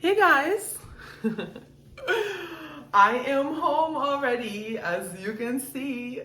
Hey guys! I am home already, as you can see.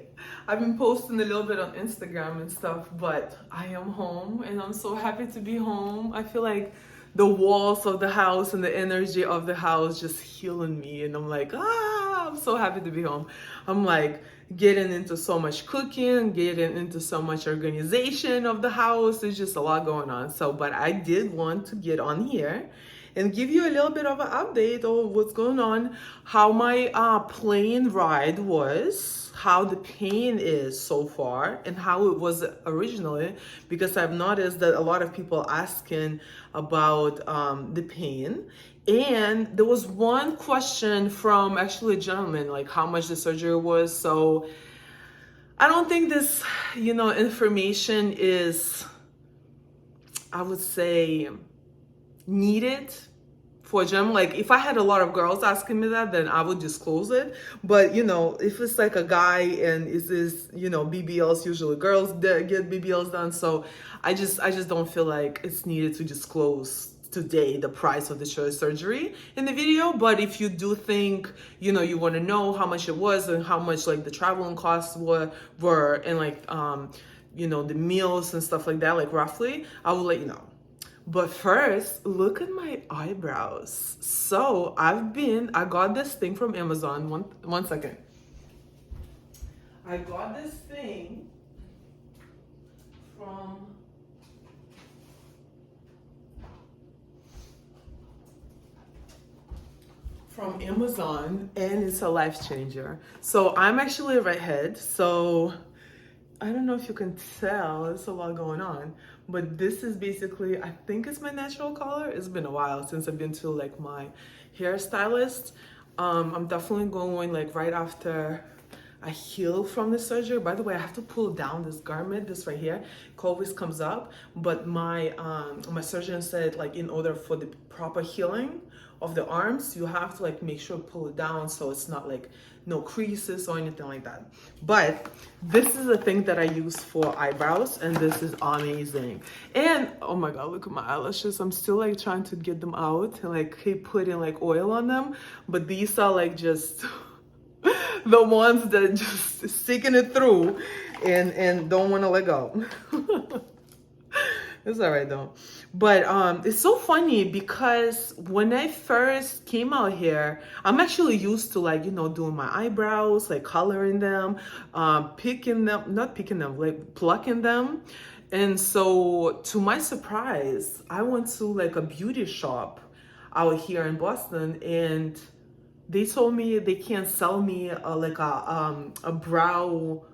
I've been posting a little bit on Instagram and stuff, but I am home and I'm so happy to be home. I feel like the walls of the house and the energy of the house just healing me, and I'm like, I'm so happy to be home. I'm like getting into so much cooking, getting into so much organization of the house. There's just a lot going on. But I did want to get on here and give you a little bit of an update of what's going on, how my plane ride was, how the pain is so far, and how it was originally, because I've noticed that a lot of people asking about the pain. And there was one question from actually a gentleman, like how much the surgery was. So I don't think this, information is, I would say, needed for a gym. Like if I had a lot of girls asking me that, then I would disclose it. But if it's like a guy and is this, BBLs, usually girls that get BBLs done. So I just don't feel like it's needed to disclose today the price of the surgery in the video. But if you do think, you want to know how much it was and how much like the traveling costs were and like the meals and stuff like that, like roughly, I will let you know. But first, look at my eyebrows. So I got this thing from Amazon. One second. I got this thing from Amazon, and it's a life changer. So I'm actually a redhead. So I don't know if you can tell, there's a lot going on, but this is basically, I think it's my natural color. It's been a while since I've been to like my hairstylist. I'm definitely going like right after I heal from the surgery. By the way, I have to pull down this garment, this right here. It always comes up, but my surgeon said like in order for the proper healing of the arms, you have to like make sure pull it down so it's not like no creases or anything like that. But this is the thing that I use for eyebrows, and this is amazing. And oh my god, look at my eyelashes. I'm still like trying to get them out and like keep putting like oil on them, but these are like just the ones that just sticking it through and don't want to let go. It's all right though. But it's so funny because when I first came out here, I'm actually used to like, doing my eyebrows, like coloring them, not picking them, like plucking them. And so to my surprise, I went to like a beauty shop out here in Boston, and they told me they can't sell me like a brow,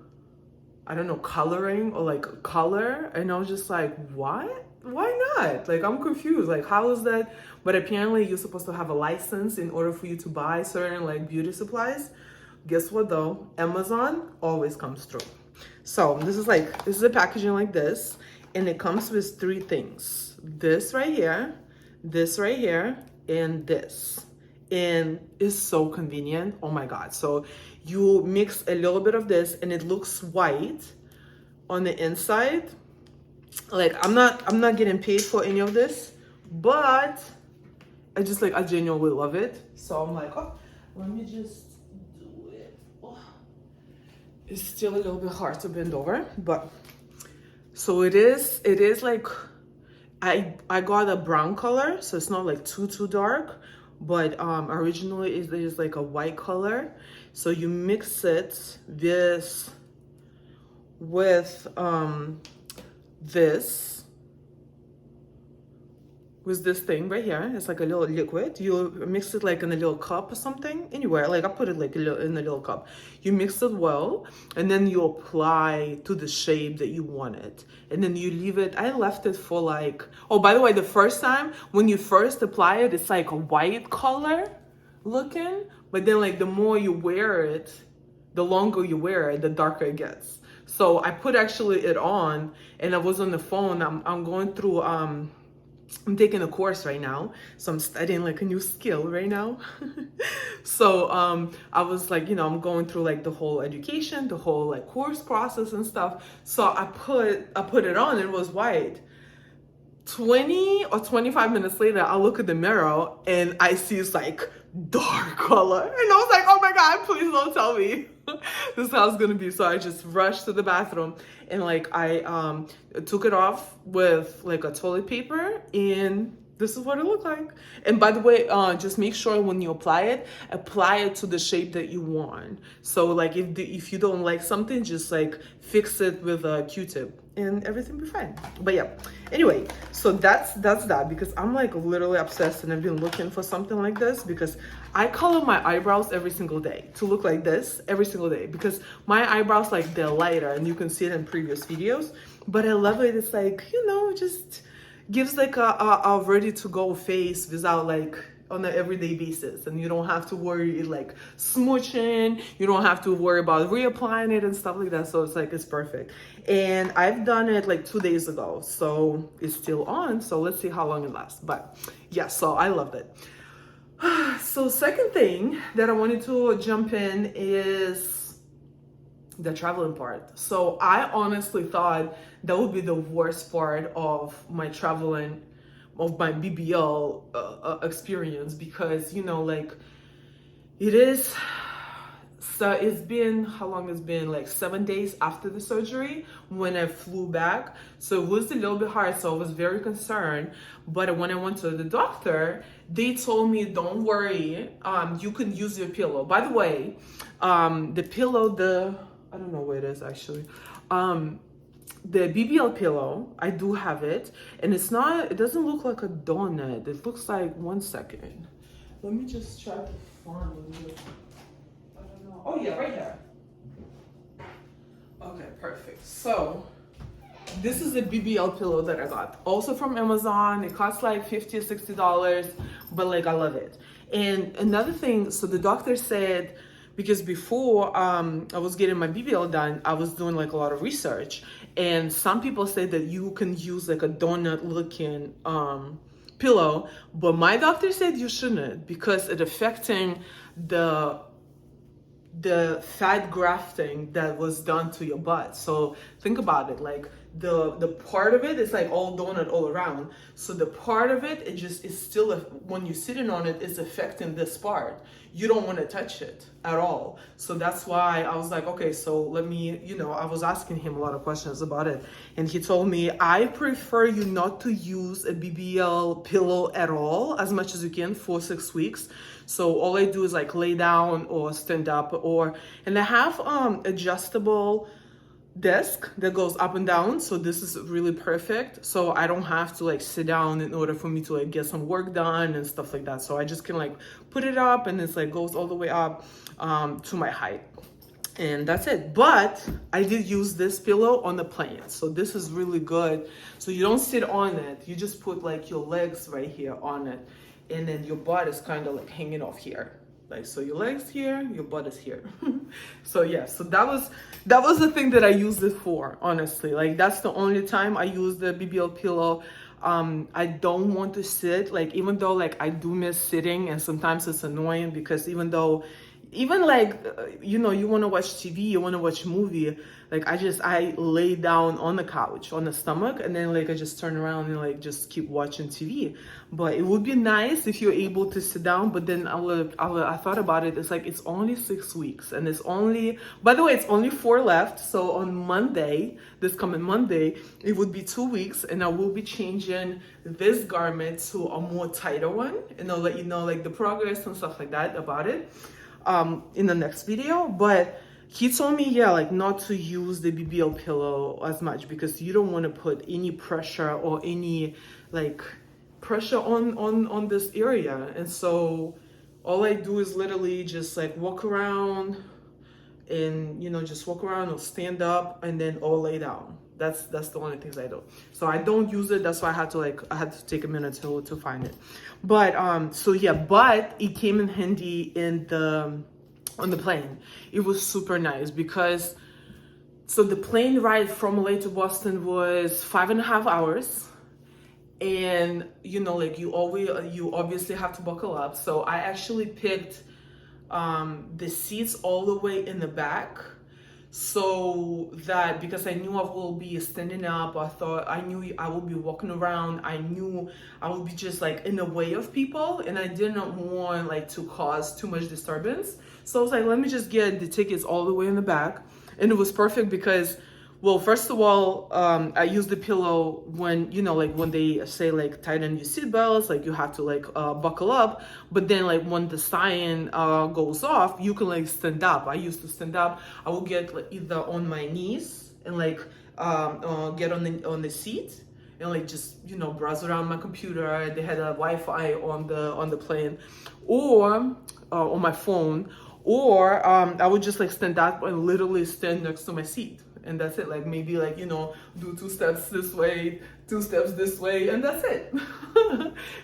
I don't know, coloring or like color. And I was just like, what? Why not? Like, I'm confused. Like, how is that? But apparently you're supposed to have a license in order for you to buy certain like beauty supplies. Guess what though? Amazon always comes through. So this is a packaging like this, and it comes with three things. This right here, and this. And it's so convenient. Oh my god. So you mix a little bit of this and it looks white on the inside. Like I'm not getting paid for any of this, but I genuinely love it. So I'm like, oh, let me just do it. Oh. It's still a little bit hard to bend over, but so it is like I got a brown color, so it's not like too dark, but originally it is like a white color. So you mix it this with this thing right here. It's like a little liquid. You mix it like in a little cup or something, anywhere. Like I put it like in a little cup. You mix it well, and then you apply to the shape that you want it, and then you leave it. I left it for like, oh, by the way, the first time when you first apply it, it's like a white color looking, but then like the more you wear it, the longer you wear it, the darker it gets. So I put actually it on, and I was on the phone. I'm going through I'm taking a course right now, so I'm studying like a new skill right now. So I was like, I'm going through like the whole education, the whole like course process and stuff. So I put it on, and it was white. 20 or 25 minutes later, I look at the mirror and I see it's like dark color. And I was like, oh my God, please don't tell me this is how it's gonna be. So I just rushed to the bathroom and like I took it off with like a toilet paper, and this is what it looked like. And by the way, just make sure when you apply it to the shape that you want. So like if you don't like something, just like fix it with a Q-tip and everything be fine. But yeah, anyway, so that's that, because I'm like literally obsessed and I've been looking for something like this, because I color my eyebrows every single day to look like this every single day, because my eyebrows, like, they're lighter and you can see it in previous videos, but I love it. It's like, you know, just gives like a ready to go face without like on an everyday basis, and you don't have to worry like smooching, you don't have to worry about reapplying it and stuff like that. So it's like, it's perfect. And I've done it like 2 days ago, so it's still on, so let's see how long it lasts. But yeah, so I loved it. So second thing that I wanted to jump in is the traveling part. So I honestly thought that would be the worst part of my traveling, of my BBL experience, because, you know, like, it is, so it's been, how long it's been, like 7 days after the surgery when I flew back. So it was a little bit hard, so I was very concerned. But when I went to the doctor, they told me, don't worry, you can use your pillow. By the way, the pillow, I don't know where it is actually. The BBL pillow, I do have it, and it doesn't look like a donut. It looks like, one second. Let me just try to find it. I don't know. Oh yeah, right here. Okay, perfect. So this is a BBL pillow that I got, also from Amazon. It costs like $50 or $60, but like, I love it. And another thing, so the doctor said, because before I was getting my BBL done, I was doing like a lot of research, and some people say that you can use like a donut looking pillow, but my doctor said you shouldn't, because it affecting the fat grafting that was done to your butt. So think about it, like the part of it is like all donut all around, so the part of it just is still, when you're sitting on it, is affecting this part. You don't want to touch it at all. So that's why I was like, okay, so let me, you know, I was asking him a lot of questions about it, and he told me, I prefer you not to use a BBL pillow at all, as much as you can, for 6 weeks. So all I do is like lay down or stand up, and I have adjustable desk that goes up and down, so this is really perfect. So I don't have to like sit down in order for me to like get some work done and stuff like that. So I just can like put it up, and it's like goes all the way up to my height, and that's it. But I did use this pillow on the plane, so this is really good. So you don't sit on it, you just put like your legs right here on it, and then your butt is kind of like hanging off here. Like, so your legs here, your butt is here. So yeah, so that was the thing that I used it for, honestly. Like, that's the only time I use the BBL pillow. I don't want to sit, like, even though like I do miss sitting, and sometimes it's annoying, because even like, you know, you want to watch TV, you want to watch a movie, like I lay down on the couch on the stomach, and then like I just turn around and like just keep watching TV. But it would be nice if you're able to sit down. But then I thought about it, it's like, it's only 6 weeks, and it's only, by the way, it's only 4 left. So on Monday, this coming Monday, it would be 2 weeks, and I will be changing this garment to a more tighter one, and I'll let you know like the progress and stuff like that about it in the next video. But he told me, yeah, like not to use the BBL pillow as much, because you don't want to put any pressure or any like pressure on this area. And so all I do is literally just like walk around, and, you know, just walk around or stand up, and then all lay down. That's the only things I do. So I don't use it. That's why I had to take a minute to find it. But so yeah, but it came in handy on the plane. It was super nice, because so the plane ride from LA to Boston was 5.5 hours, and, you know, like you obviously have to buckle up. So I actually picked the seats all the way in the back, so that because I knew I will be standing up, I knew I will be walking around, I knew I would be just like in the way of people, and I didn't want like to cause too much disturbance. So I was like, let me just get the tickets all the way in the back. And it was perfect because, well, first of all, I use the pillow when, like when they say like tighten your seatbelts, like you have to like buckle up. But then like when the sign goes off, you can like stand up. I used to stand up. I will get like, either on my knees and like get on the seat and like just browse around my computer. They had a Wi-Fi on the plane, or on my phone, or I would just like stand up and literally stand next to my seat, and that's it. Like maybe like do 2 steps this way, 2 steps this way, and that's it.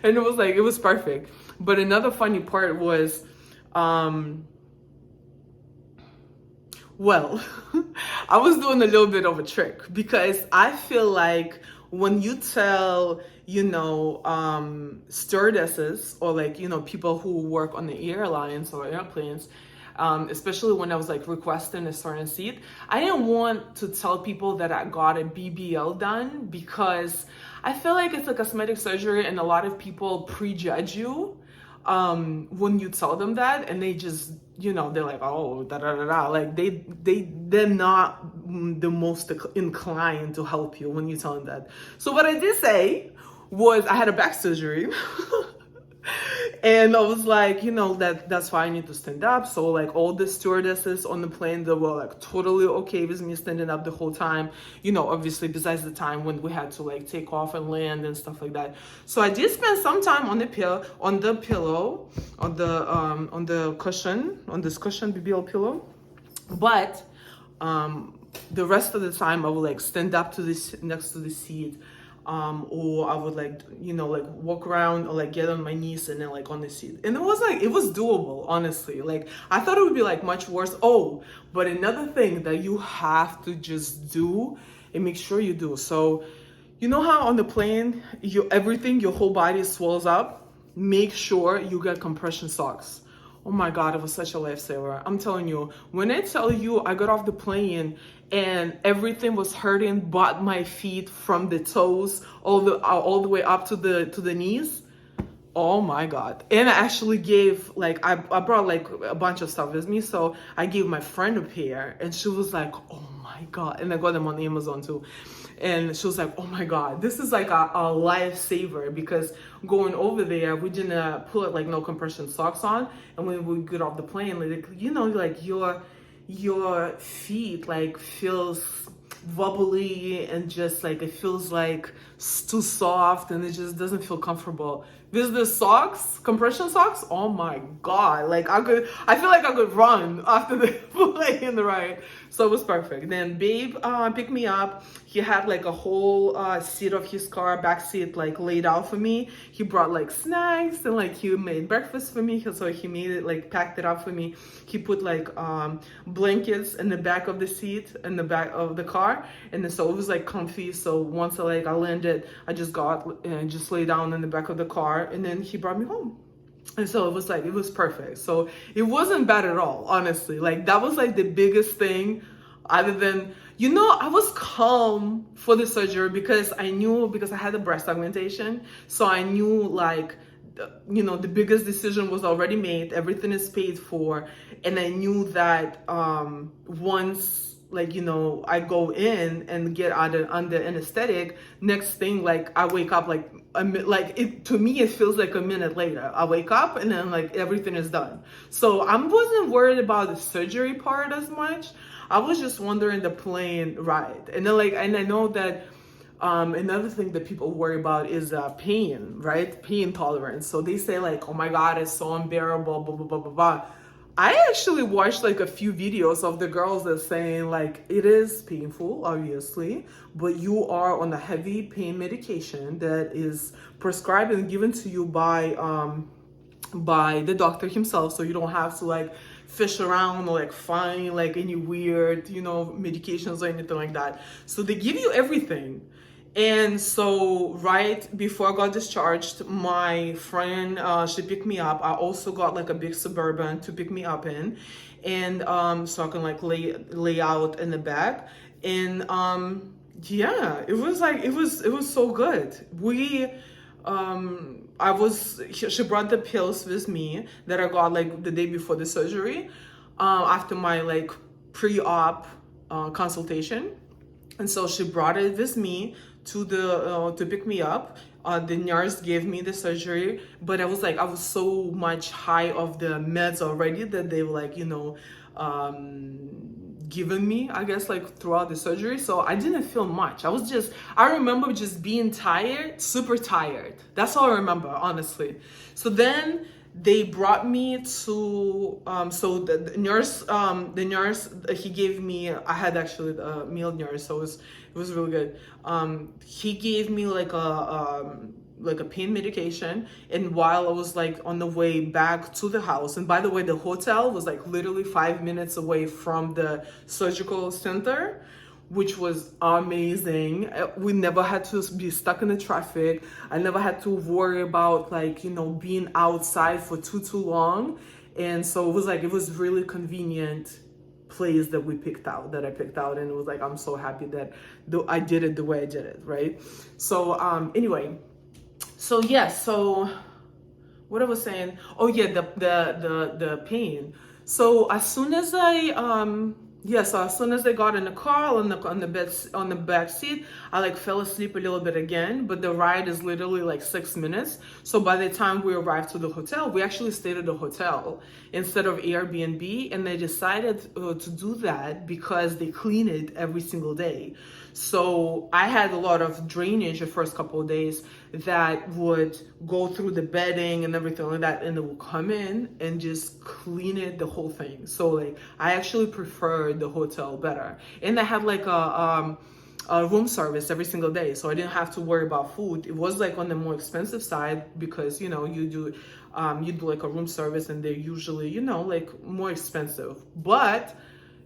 And it was perfect. But another funny part was well, I was doing a little bit of a trick, because I feel like when you tell, stewardesses, or like, people who work on the airlines or airplanes, especially when I was like requesting a certain seat, I didn't want to tell people that I got a BBL done, because I feel like it's a cosmetic surgery and a lot of people prejudge you when you tell them that, and they just they're like, oh, da da da da, like they're not the most inclined to help you when you tell them that. So what I did say was I had a back surgery. And I was like, that's why I need to stand up. So like all the stewardesses on the plane, they were like totally okay with me standing up the whole time, obviously besides the time when we had to like take off and land and stuff like that. So I did spend some time on the pillow, on this cushion, BBL pillow. But the rest of the time I would like stand up to this next to the seat. Or I would like walk around or like get on my knees and then like on the seat. And it was doable, honestly. Like I thought it would be like much worse. Oh, but another thing that you have to just do and make sure you do. So you know how on the plane, your whole body swells up? Make sure you get compression socks. Oh my God, it was such a lifesaver. I'm telling you, when I tell you I got off the plane and everything was hurting but my feet from the toes all the way up to the knees. Oh my God. And I actually gave, like, I brought like a bunch of stuff with me. So I gave my friend a pair and she was like, oh my God. And I got them on Amazon too. And she was like, oh my God, this is like a lifesaver, because going over there, we didn't put like no compression socks on. And when we get off the plane, like, like your feet like feels wobbly and just like it feels like too soft and it just doesn't feel comfortable. With the socks, compression socks, oh my God, like I feel like I could run after the plane ride. So it was perfect. Then Babe picked me up. He had like a whole seat of his car, back seat, like laid out for me. He brought like snacks and like he made breakfast for me. So he made it, like packed it up for me. He put like blankets in the back of the seat, in the back of the car. And then, so it was like comfy. So once I landed, I just got and just lay down in the back of the car, and then he brought me home. And so it was perfect. So it wasn't bad at all, honestly. Like that was like the biggest thing, other than, I was calm for the surgery because I had the breast augmentation. So I knew like, the biggest decision was already made. Everything is paid for. And I knew that once I go in and get under anesthetic, next thing, like I wake up to me it feels like a minute later. I wake up and then like everything is done. So I wasn't worried about the surgery part as much. I was just wondering the plane ride. And then and I know that another thing that people worry about is pain, right? Pain tolerance. So they say like, oh my God, it's so unbearable, blah, blah, blah, blah, blah. I actually watched like a few videos of the girls that saying like, it is painful, obviously, but you are on a heavy pain medication that is prescribed and given to you by the doctor himself. So you don't have to like fish around or like find like any weird, medications or anything like that. So they give you everything. And so right before I got discharged, my friend, she picked me up. I also got like a big Suburban to pick me up in, and so I can like lay out in the back. And yeah, it was like it was so good. She brought the pills with me that I got like the day before the surgery, after my like pre-op consultation. And so she brought it with me to pick me up. The nurse gave me the surgery, but I was so much high of the meds already that they were like, given me, I guess, like throughout the surgery. So I didn't feel much. I remember just being tired, super tired. That's all I remember, honestly. So then they brought me to, so the nurse, he gave me, I had actually the meal nurse, so it was really good. He gave me like a pain medication, and while I was like on the way back to the house, and by the way, the hotel was like literally 5 minutes away from the surgical center, which was amazing. We never had to be stuck in the traffic. I never had to worry about like being outside for too long. And so it was really convenient place that I picked out, and it was like I'm so happy that I did it the way I did it, right? So anyway, so yeah, so what I was saying, oh yeah, the pain. So as soon as I got in the car on the back seat, I like fell asleep a little bit again, but the ride is literally like 6 minutes. So by the time we arrived to the hotel, we actually stayed at the hotel instead of Airbnb, and they decided to do that because they clean it every single day. So I had a lot of drainage the first couple of days that would go through the bedding and everything like that, and it will come in and just clean it, the whole thing. So like I actually preferred the hotel better, and I had like a room service every single day, so I didn't have to worry about food. It was like on the more expensive side because you do like a room service, and they're usually like more expensive, but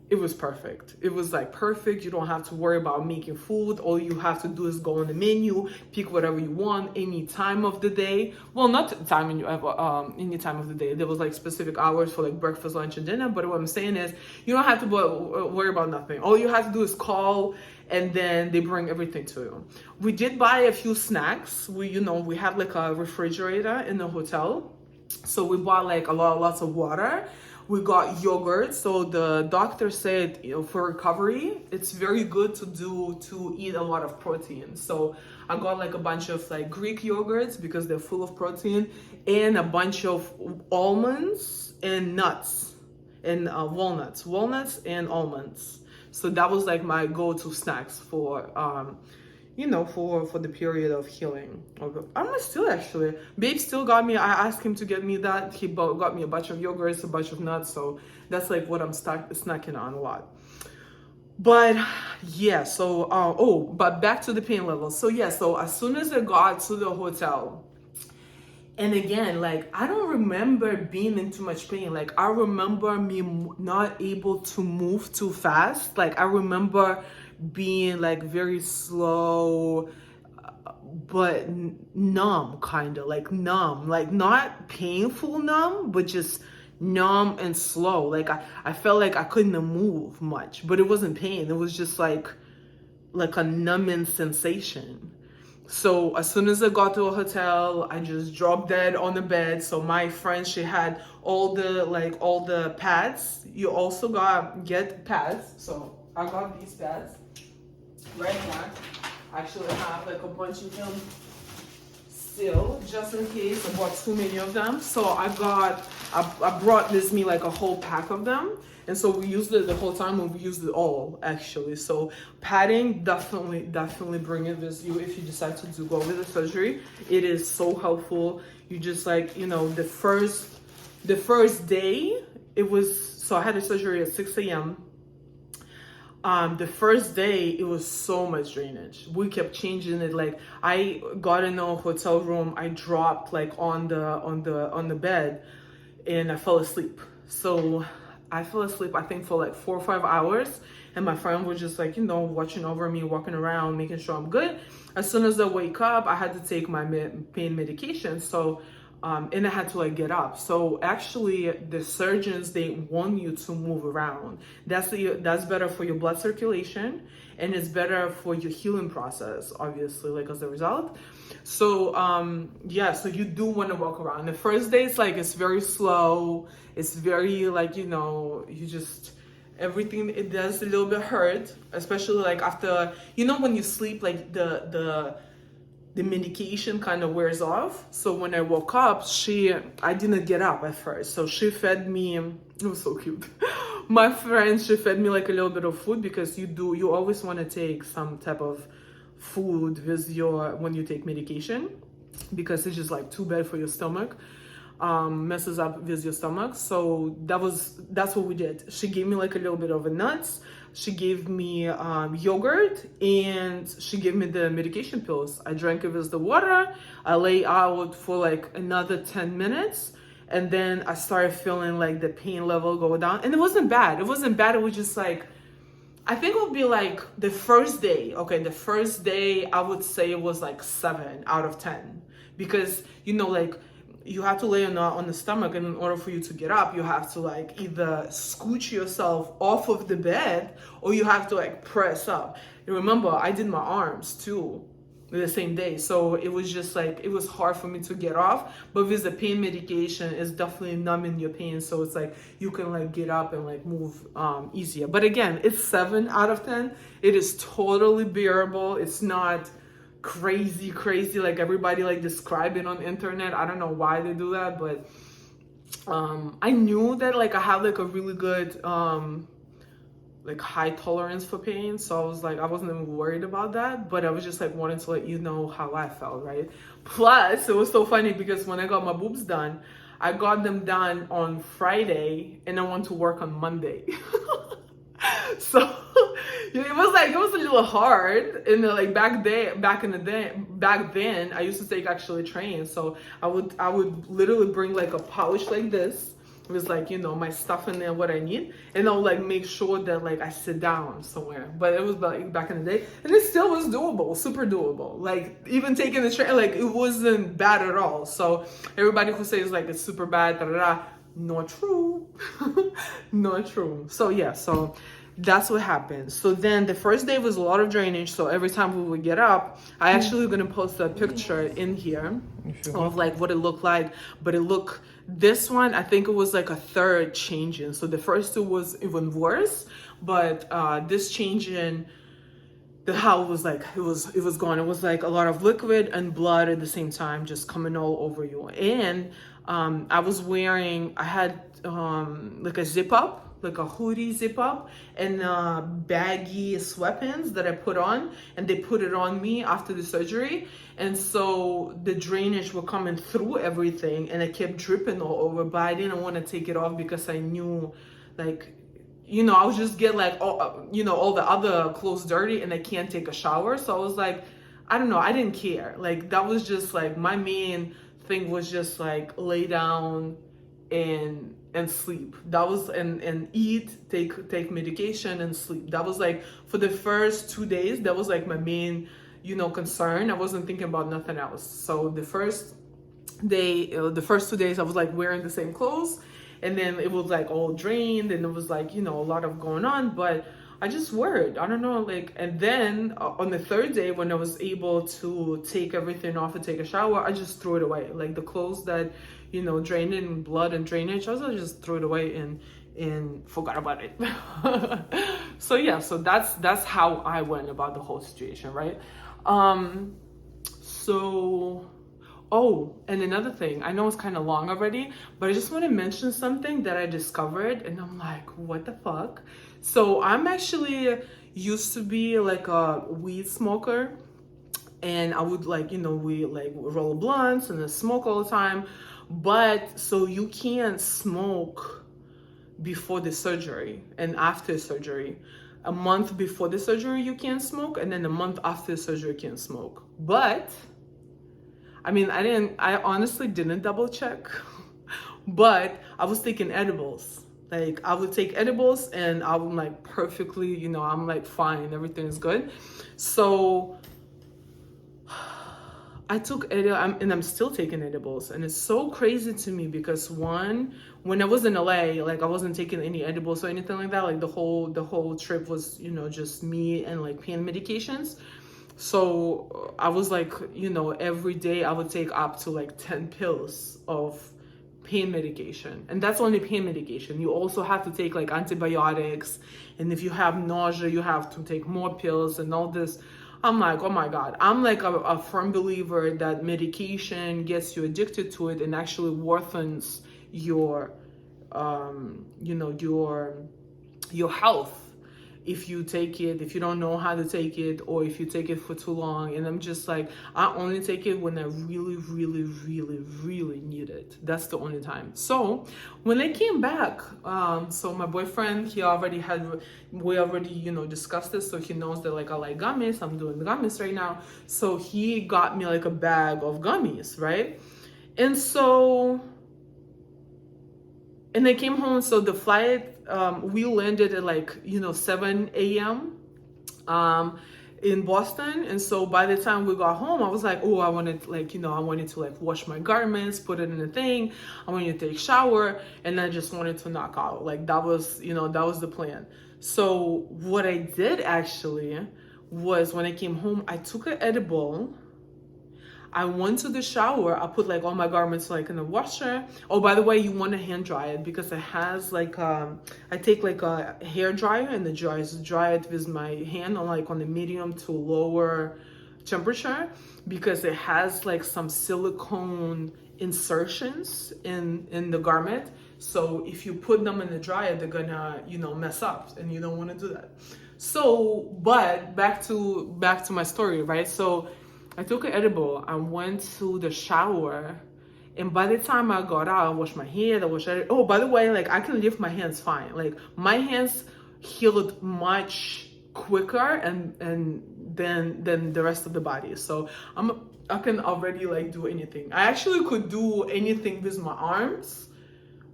it was perfect. It was like perfect. You don't have to worry about making food. All you have to do is go on the menu, pick whatever you want, any time of the day. Well, not time any time of the day. There was like specific hours for like breakfast, lunch, and dinner. But what I'm saying is, you don't have to worry about nothing. All you have to do is call, and then they bring everything to you. We did buy a few snacks. We have like a refrigerator in the hotel, so we bought like lots of water. We got yogurt. So the doctor said, for recovery, it's very good to eat a lot of protein. So I got like a bunch of like Greek yogurts because they're full of protein, and a bunch of almonds and nuts and walnuts and almonds. So that was like my go-to snacks for for the period of healing. I'm still actually, babe still got me, I asked him to get me that. He got me a bunch of yogurts, a bunch of nuts. So that's like what I'm snacking on a lot. But yeah, so, but back to the pain level. So yeah, so as soon as I got to the hotel, and again, like, I don't remember being in too much pain. Like, I remember me not able to move too fast. Like, I remember being like very slow, but numb, kind of like numb, like not painful numb, but just numb and slow. Like I felt like I couldn't move much, but it wasn't pain. It was just like a numbing sensation. So as soon as I got to a hotel, I just dropped dead on the bed. So my friend, she had all the pads. You also get pads. So I got these pads right here. I actually have like a bunch of them still, just in case. I bought too many of them. So I brought me like a whole pack of them. And so we used it the whole time, and we used it all actually. So padding, definitely bring it with you if you decide to go with the surgery. It is so helpful. You just like, the first day, so I had the surgery at 6 a.m. The first day, it was so much drainage. We kept changing it. Like, I got in a hotel room, I dropped like on the bed, and I fell asleep. So I fell asleep, I think, for like 4 or 5 hours. and my friend was just like, watching over me, walking around, making sure I'm good. As soon as I wake up, I had to take my pain medication. So and I had to like get up. So actually the surgeons, they want you to move around. That's better for your blood circulation, and it's better for your healing process, obviously, like as a result. So yeah, so you do want to walk around. The first day it's very slow. It's very like, you just, everything, it does a little bit hurt, especially like after, when you sleep, like the medication kind of wears off. So when I woke up, I didn't get up at first. So she fed me, it was so cute. My friend, she fed me like a little bit of food, because you always want to take some type of food with when you take medication, because it's just like too bad for your stomach. Messes up with your stomach. So that's what we did. She gave me like a little bit of a nuts. She gave me yogurt, and she gave me the medication pills. I drank it with the water. I lay out for like another 10 minutes, and then I started feeling like the pain level go down, and it wasn't bad. It was just like, I think it would be like the first day. Okay, the first day I would say it was like 7 out of 10, because like you have to lay on the stomach, and in order for you to get up, you have to like either scooch yourself off of the bed, or you have to like press up. And remember, I did my arms too the same day, so it was just like, it was hard for me to get off. But with the pain medication, it's definitely numbing your pain, so it's like you can like get up and like move easier. But again, it's 7 out of 10. It is totally bearable. It's not crazy like everybody like describe it on internet. I don't know why they do that, but I knew that like I have like a really good like high tolerance for pain, so I was like, I wasn't even worried about that, but I was just like wanting to let you know how I felt, right? Plus it was so funny, because when I got my boobs done, I got them done on Friday, and I went to work on Monday. So it was a little hard. And like back then I used to take actually train. So I would literally bring like a pouch like this with like, my stuff in there, what I need, and I'll like make sure that like I sit down somewhere. But it was like back in the day, and it still was doable, super doable. Like even taking the train, like it wasn't bad at all. So everybody who says like it's super bad, not true. Not true. So yeah, so that's what happened. So then the first day was a lot of drainage. So every time we would get up, I actually gonna post a picture in here of like what it looked like. But this one, I think it was like a third changing. So the first two was even worse, but this changing, how it was like, it was gone. It was like a lot of liquid and blood at the same time, just coming all over you. And I had like a zip up, like a hoodie zip up, and baggy sweatpants that I put on, and they put it on me after the surgery. And so the drainage were coming through everything, and it kept dripping all over, but I didn't want to take it off, because I knew like, I would just get like all the other clothes dirty, and I can't take a shower. So I was like, I don't know, I didn't care. Like that was just like my main thing, was just like lay down and sleep. That was and eat, take medication and sleep. That was like for the first 2 days, that was like my main concern. I wasn't thinking about nothing else. So the first 2 days I was like wearing the same clothes, and then it was like all drained, and it was like a lot of going on, but I just worried. I don't know, like, and then on the third day, when I was able to take everything off and take a shower, I just threw it away. Like the clothes that drained in blood and drainage, I just threw it away and forgot about it. So yeah, so that's how I went about the whole situation, right? Oh, and another thing, I know it's kind of long already, but I just want to mention something that I discovered, and I'm like, what the fuck? So I'm actually used to be like a weed smoker, and I would like, we like roll blunts and then smoke all the time. But so you can't smoke before the surgery and after surgery. A month before the surgery you can't smoke, and then a month after the surgery you can't smoke. But I honestly didn't double check, but I was taking edibles. Like I would take edibles and I'm like perfectly, I'm like fine, everything is good. So I took edible, and I'm still taking edibles, and it's so crazy to me because one, when I was in LA, like I wasn't taking any edibles or anything like that. Like the whole trip was, just me and like pain medications. So I was like, every day I would take up to like 10 pills of pain medication, and that's only pain medication. You also have to take like antibiotics, and if you have nausea, you have to take more pills and all this. I'm like, oh my God. I'm like a firm believer that medication gets you addicted to it and actually worsens your, your health if you take it, if you don't know how to take it, or if you take it for too long. And I'm just like, I only take it when I really, really, really, really need it. That's the only time. So when I came back, so my boyfriend, we already, discussed this. So he knows that like I like gummies. I'm doing the gummies right now. So he got me like a bag of gummies, right? And I came home. So the flight, we landed at like 7 a.m. In Boston, and so by the time we got home, I was like, oh, I wanted to like wash my garments, put it in a thing. I wanted to take a shower, and I just wanted to knock out. Like that was the plan. So what I did actually was when I came home, I took an edible. I went to the shower. I put like all my garments like in the washer. Oh, by the way, you want to hand dry it because it has like I take like a hair dryer and the dry it with my hand on the medium to lower temperature because it has like some silicone insertions in the garment. So if you put them in the dryer, they're gonna mess up, and you don't want to do that. So, but back to my story, right? So I took an edible, I went to the shower, and by the time I got out, I washed my head, oh, by the way, like I can lift my hands fine. Like my hands healed much quicker and than the rest of the body. So I can already like do anything. I actually could do anything with my arms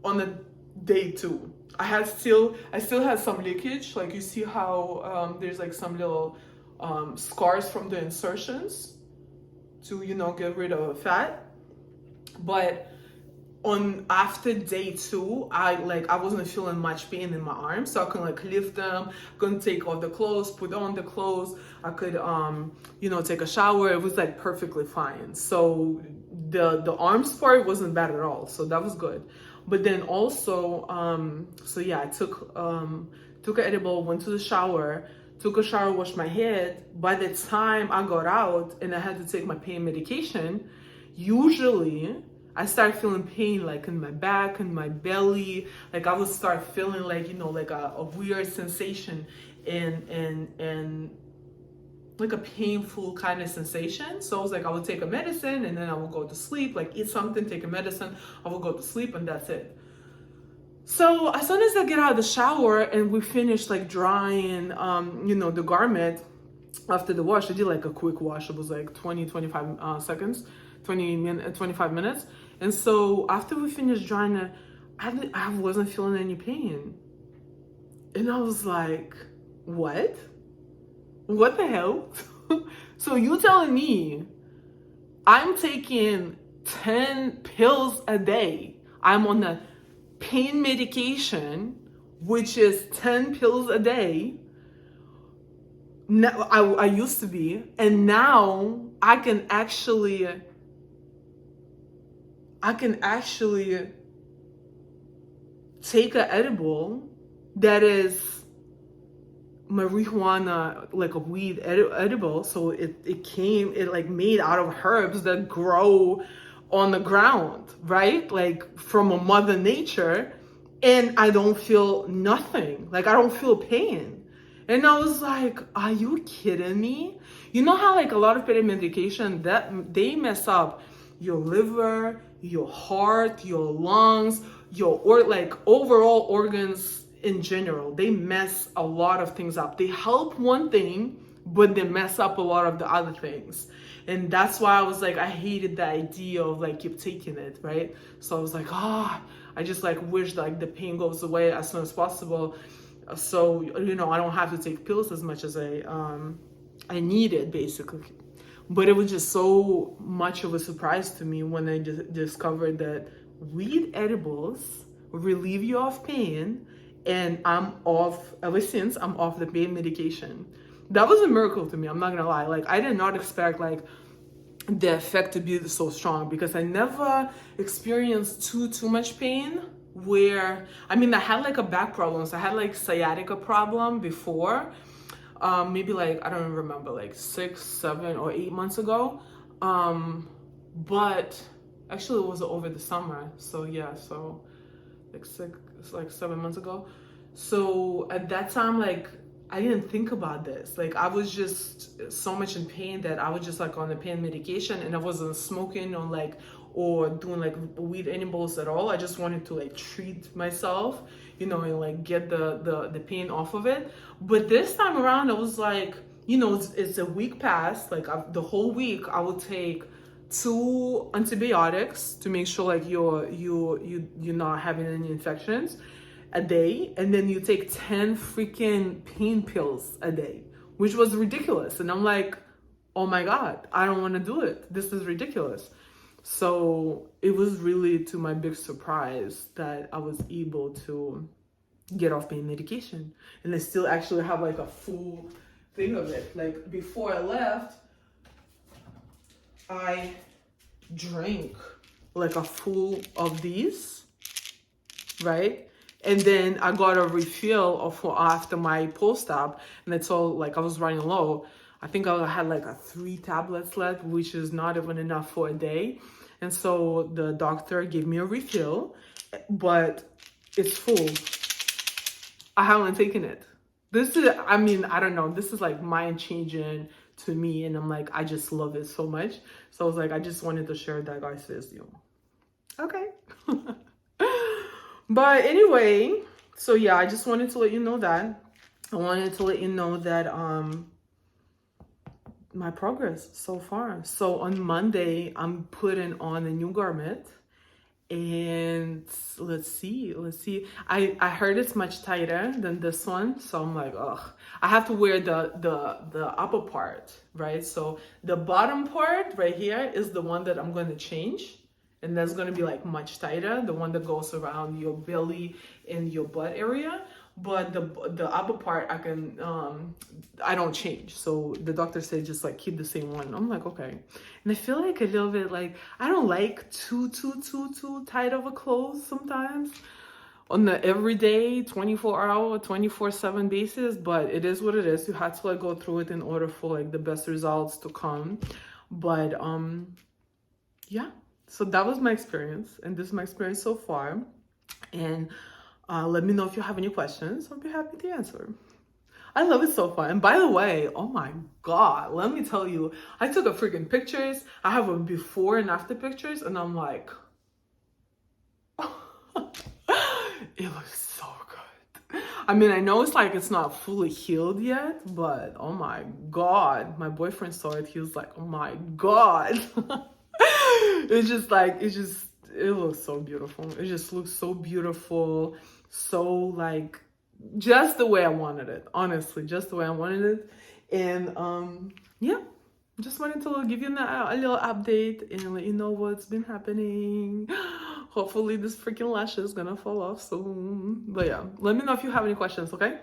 on a day two. I still had some leakage, like you see how there's like some little scars from the insertions to get rid of fat. But after day two, I wasn't feeling much pain in my arms, so I could like lift them, couldn't take off the clothes, put on the clothes. I could take a shower. It was like perfectly fine. So the arms part wasn't bad at all, so that was good. But then also I took an edible, went to the shower, took a shower, washed my head. By the time I got out and I had to take my pain medication, usually I start feeling pain like in my back and my belly. Like I would start feeling like, like a weird sensation and like a painful kind of sensation. So I was like, I would take a medicine and then I would go to sleep, like eat something, take a medicine, I would go to sleep, and that's it. So as soon as I get out of the shower and we finished like drying, the garment after the wash, I did like a quick wash. It was like 25 seconds, 25 minutes. And so after we finished drying it, I wasn't feeling any pain. And I was like, what? What the hell? So you telling me I'm taking 10 pills a day. I'm on the pain medication, which is 10 pills a day. Now, I used to be, and now I can actually take an edible that is marijuana, like a weed edible. So it like made out of herbs that grow on the ground, right? Like from a mother nature, and I don't feel nothing. Like I don't feel pain. And I was like, are you kidding me? You know how like a lot of pain medication that they mess up your liver, your heart, your lungs, like overall organs in general. They mess a lot of things up. They help one thing, but they mess up a lot of the other things. And that's why I was like, I hated the idea of like keep taking it, right? So I was like, I just like wish like the pain goes away as soon as possible, so I don't have to take pills as much as I needed, basically. But it was just so much of a surprise to me when I discovered that weed edibles relieve you of pain, and ever since I'm off the pain medication. That was a miracle to me, I'm not gonna lie. Like, I did not expect like the effect to be so strong, because I never experienced too much pain. Where, I mean, I had like a back problem, so I had like sciatica problem before, maybe like, I don't remember, like 6, 7, or 8 months ago. But actually it was over the summer, so yeah, so like 6, like 7 months ago. So at that time, like, I didn't think about this. Like, I was just so much in pain that I was just like on the pain medication, and I wasn't smoking or doing like weed edibles at all. I just wanted to like treat myself, and like get the pain off of it. But this time around, I was like, it's a week past. Like, the whole week I will take 2 antibiotics to make sure like you're not having any infections a day, and then you take 10 freaking pain pills a day, which was ridiculous. And I'm like, oh my God, I don't want to do it. This is ridiculous. So it was really, to my big surprise, that I was able to get off pain medication. And I still actually have like a full thing of it. Like, before I left, I drank like a full of these, right? And then I got a refill after my post-op, and it's all like I was running low. I think I had like 3 tablets left, which is not even enough for a day. And so the doctor gave me a refill, but it's full. I haven't taken it. This is, I mean, I don't know. This is like mind changing to me, and I'm like, I just love it so much. So I was like, I just wanted to share that, guys, with you. Okay. But anyway, so yeah, I just wanted to let you know that. I wanted to let you know that my progress so far. So on Monday, I'm putting on a new garment, and let's see. I heard it's much tighter than this one, so I'm like, ugh. I have to wear the upper part, right? So the bottom part right here is the one that I'm going to change. And that's going to be like much tighter, the one that goes around your belly and your butt area. But the upper part, I don't change. So the doctor said just like keep the same one. I'm like, okay. And I feel like a little bit like, I don't like too tight of a clothes sometimes on the everyday 24-hour, 24/7 basis. But it is what it is. You have to like go through it in order for like the best results to come. But yeah. So that was my experience, and this is my experience so far. And let me know if you have any questions. I'll be happy to answer. I love it so far. And by the way, oh my God, let me tell you, I took a freaking pictures. I have a before and after pictures, and I'm like, it looks so good. I mean, I know it's not fully healed yet, but oh my God, my boyfriend saw it. He was like, oh my God. It's just like, it looks so beautiful. It just looks so beautiful. So like, just the way I wanted it. Honestly, just the way I wanted it. And yeah, just wanted to give you a little update and let you know what's been happening. Hopefully this freaking lash is gonna fall off soon. But yeah, let me know if you have any questions, okay?